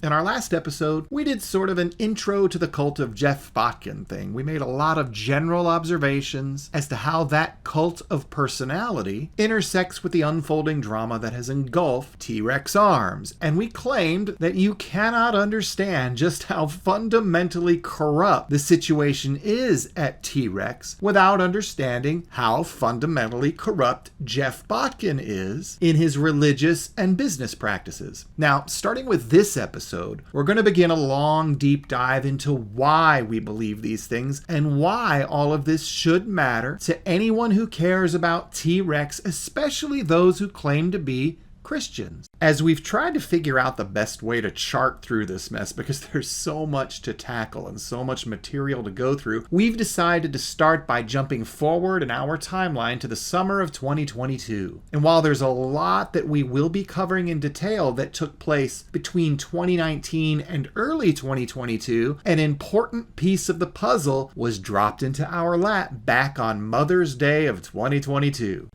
In our last episode, we did sort of an intro to the cult of Geoff Botkin thing. We made a lot of general observations as to how that cult of personality intersects with the unfolding drama that has engulfed T.REX ARMS. And we claimed that you cannot understand just how fundamentally corrupt the situation is at T.REX without understanding how fundamentally corrupt Geoff Botkin is in his religious and business practices. Now, starting with this episode, we're going to begin a long, deep dive into why we believe these things and why all of this should matter to anyone who cares about T.REX, especially those who claim to be Christians. As we've tried to figure out the best way to chart through this mess, because there's so much to tackle and so much material to go through, we've decided to start by jumping forward in our timeline to the summer of 2022. And while there's a lot that we will be covering in detail that took place between 2019 and early 2022, an important piece of the puzzle was dropped into our lap back on Mother's Day of 2022.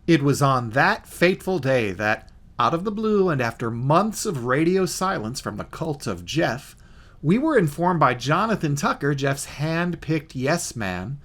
It was on that fateful day that, out of the blue and after months of radio silence from the cult of Geoff, we were informed by Jonathan Tucker, Geoff's hand-picked yes man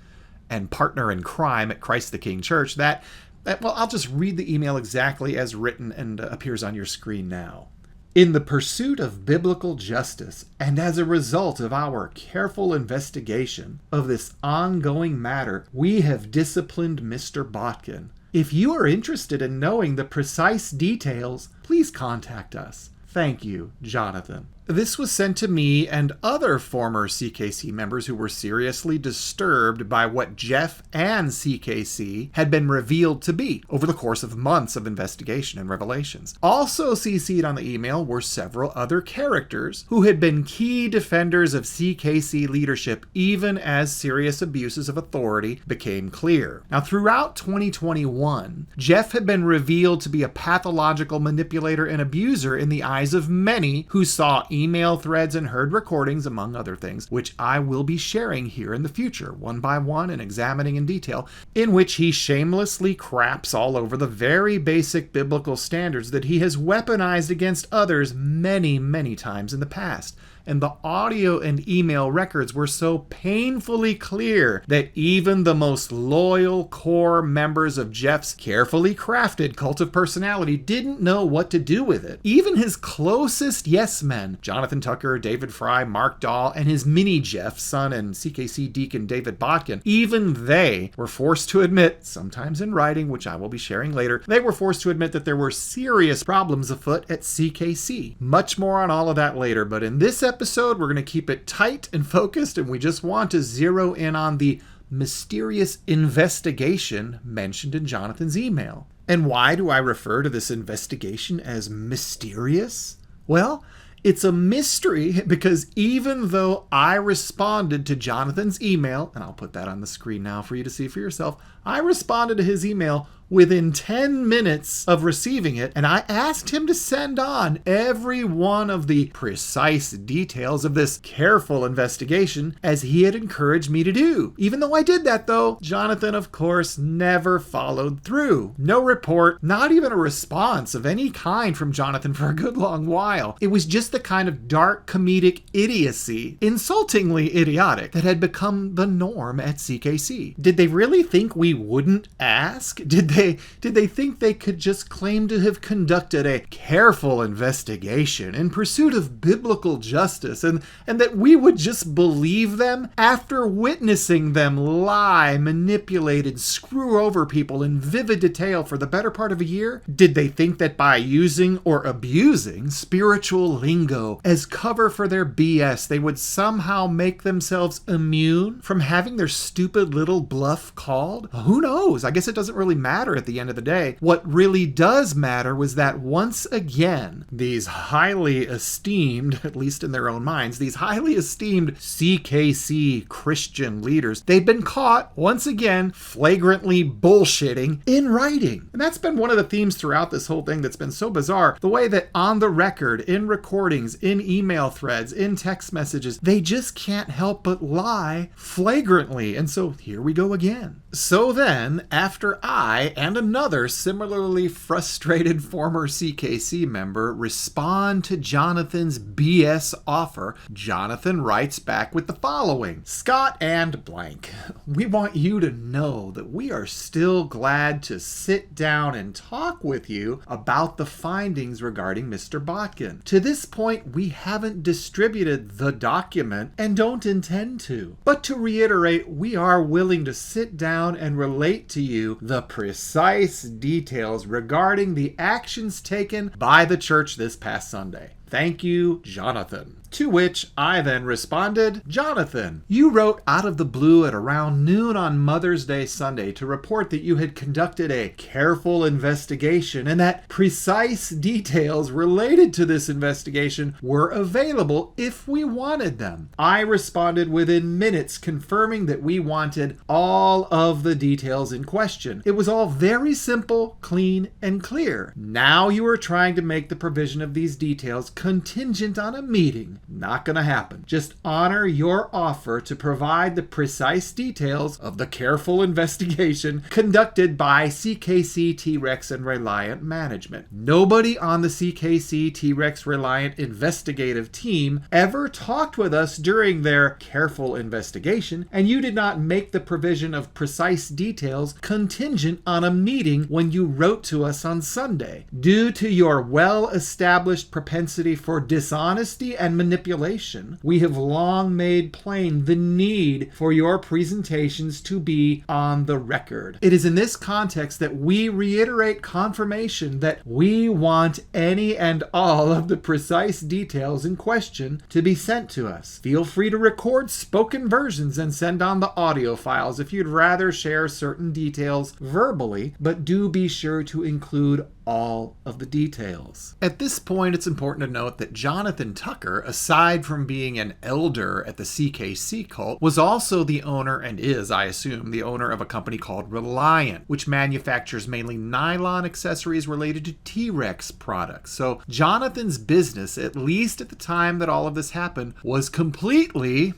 and partner in crime at Christ the King Church, that well, I'll just read the email exactly as written and appears on your screen now. In the pursuit of biblical justice, and as a result of our careful investigation of this ongoing matter, we have disciplined Mr. Botkin. If you are interested in knowing the precise details, please contact us. Thank you, Jonathan. This was sent to me and other former CKC members who were seriously disturbed by what Geoff and CKC had been revealed to be over the course of months of investigation and revelations. Also CC'd on the email were several other characters who had been key defenders of CKC leadership even as serious abuses of authority became clear. Now, throughout 2021, Geoff had been revealed to be a pathological manipulator and abuser in the eyes of many who saw email threads and heard recordings, among other things, which I will be sharing here in the future, one by one and examining in detail, in which he shamelessly craps all over the very basic biblical standards that he has weaponized against others many, many times in the past. And the audio and email records were so painfully clear that even the most loyal core members of Geoff's carefully crafted cult of personality didn't know what to do with it. Even his closest yes men, Jonathan Tucker, David Fry, Mark Dahl, and his mini-Geoff, son and CKC deacon David Botkin, even they were forced to admit, sometimes in writing, which I will be sharing later, they were forced to admit that there were serious problems afoot at CKC. Much more on all of that later, but in this episode, we're going to keep it tight and focused, and we just want to zero in on the mysterious investigation mentioned in Jonathan's email. And why do I refer to this investigation as mysterious? Well, it's a mystery because even though I responded to Jonathan's email, and I'll put that on the screen now for you to see for yourself, I responded to his email within 10 minutes of receiving it, and I asked him to send on every one of the precise details of this careful investigation as he had encouraged me to do. Even though I did that, though, Jonathan, of course, never followed through. No report, not even a response of any kind from Jonathan for a good long while. It was just the kind of dark comedic idiocy, insultingly idiotic, that had become the norm at CKC. Did they really think we wouldn't ask? Did they think they could just claim to have conducted a careful investigation in pursuit of biblical justice and that we would just believe them after witnessing them lie, manipulate, and screw over people in vivid detail for the better part of a year? Did they think that by using or abusing spiritual lingo as cover for their BS, they would somehow make themselves immune from having their stupid little bluff called? Who knows? I guess it doesn't really matter at the end of the day. What really does matter was that once again, these highly esteemed, at least in their own minds, these highly esteemed CKC Christian leaders, they've been caught once again flagrantly bullshitting in writing. And that's been one of the themes throughout this whole thing that's been so bizarre. The way that on the record, in recordings, in email threads, in text messages, they just can't help but lie flagrantly. And so here we go again. So then, after I and another similarly frustrated former CKC member respond to Jonathan's BS offer, Jonathan writes back with the following: Scott and blank, we want you to know that we are still glad to sit down and talk with you about the findings regarding Mr. Botkin. To this point, we haven't distributed the document and don't intend to. But to reiterate, we are willing to sit down and relate to you the precise details regarding the actions taken by the church this past Sunday. Thank you, Jonathan. To which I then responded, Jonathan, you wrote out of the blue at around noon on Mother's Day Sunday to report that you had conducted a careful investigation and that precise details related to this investigation were available if we wanted them. I responded within minutes confirming that we wanted all of the details in question. It was all very simple, clean, and clear. Now you are trying to make the provision of these details contingent on a meeting. Not gonna happen. Just honor your offer to provide the precise details of the careful investigation conducted by CKC, T.REX, and Reliant Management. Nobody on the CKC, T.REX, Reliant investigative team ever talked with us during their careful investigation, and you did not make the provision of precise details contingent on a meeting when you wrote to us on Sunday. Due to your well-established propensity for dishonesty and manipulation, we have long made plain the need for your presentations to be on the record. It is in this context that we reiterate confirmation that we want any and all of the precise details in question to be sent to us. Feel free to record spoken versions and send on the audio files if you'd rather share certain details verbally, but do be sure to include all of the details. At this point, it's important to note that Jonathan Tucker, aside from being an elder at the CKC cult, was also the owner, and is, I assume, the owner of a company called Reliant, which manufactures mainly nylon accessories related to T.REX products. So Jonathan's business, at least at the time that all of this happened, was completely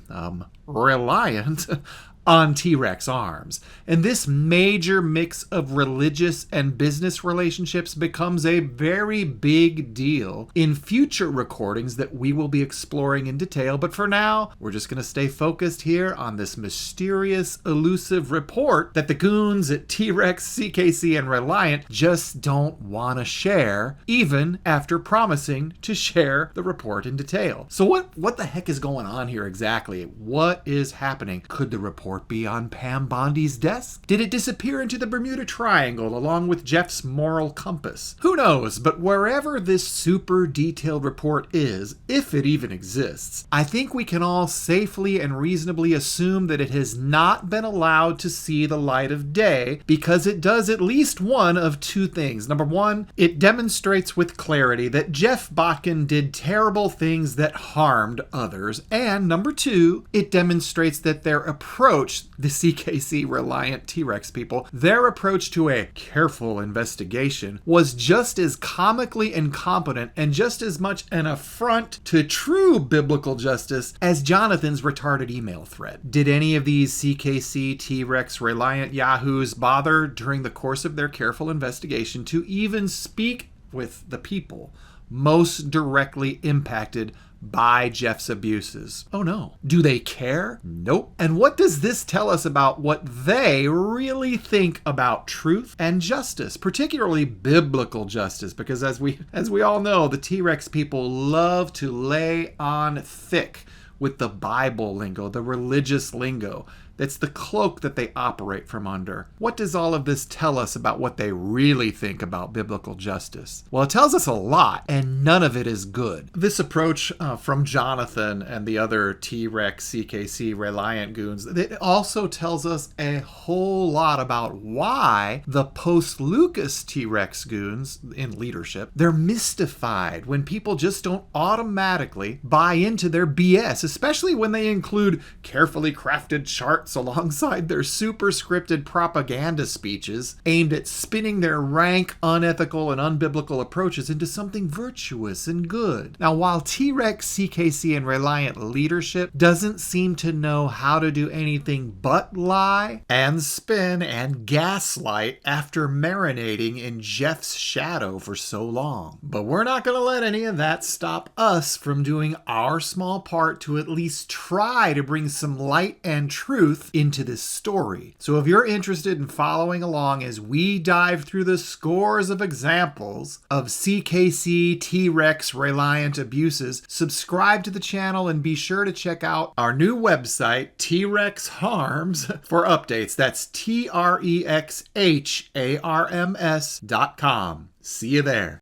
reliant on T.REX Arms. And this major mix of religious and business relationships becomes a very big deal in future recordings that we will be exploring in detail. But for now, we're just going to stay focused here on this mysterious, elusive report that the goons at T.REX, CKC, and Reliant just don't want to share, even after promising to share the report in detail. So what the heck is going on here exactly? What is happening? Could the report be on Pam Bondi's desk? Did it disappear into the Bermuda Triangle along with Geoff's moral compass? Who knows, but wherever this super detailed report is, if it even exists, I think we can all safely and reasonably assume that it has not been allowed to see the light of day, because it does at least one of two things. Number one, it demonstrates with clarity that Geoff Botkin did terrible things that harmed others, and number two, it demonstrates that their approach, the CKC, Reliant, T.REX people, their approach to a careful investigation was just as comically incompetent and just as much an affront to true biblical justice as Jonathan's retarded email thread. Did any of these CKC, T.REX, Reliant yahoos bother during the course of their careful investigation to even speak with the people most directly impacted by Geoff's abuses? Oh no. Do they care? Nope. And what does this tell us about what they really think about truth and justice, particularly biblical justice? Because as we all know, the T.REX people love to lay on thick with the Bible lingo, the religious lingo. That's the cloak that they operate from under. What does all of this tell us about what they really think about biblical justice? Well, it tells us a lot, and none of it is good. This approach from Jonathan and the other T.REX, CKC, Reliant goons, it also tells us a whole lot about why the post-Lucas T.REX goons in leadership, they're mystified when people just don't automatically buy into their BS, especially when they include carefully crafted charts parts alongside their super-scripted propaganda speeches aimed at spinning their rank, unethical, and unbiblical approaches into something virtuous and good. Now, while T.REX, CKC, and Reliant leadership doesn't seem to know how to do anything but lie and spin and gaslight after marinating in Geoff's shadow for so long. But we're not going to let any of that stop us from doing our small part to at least try to bring some light and truth into this story. So if you're interested in following along as we dive through the scores of examples of CKC, T.REX, Reliant abuses, subscribe to the channel and be sure to check out our new website, T.REX ARMS, for updates. That's TREXHARMS.com. See you there.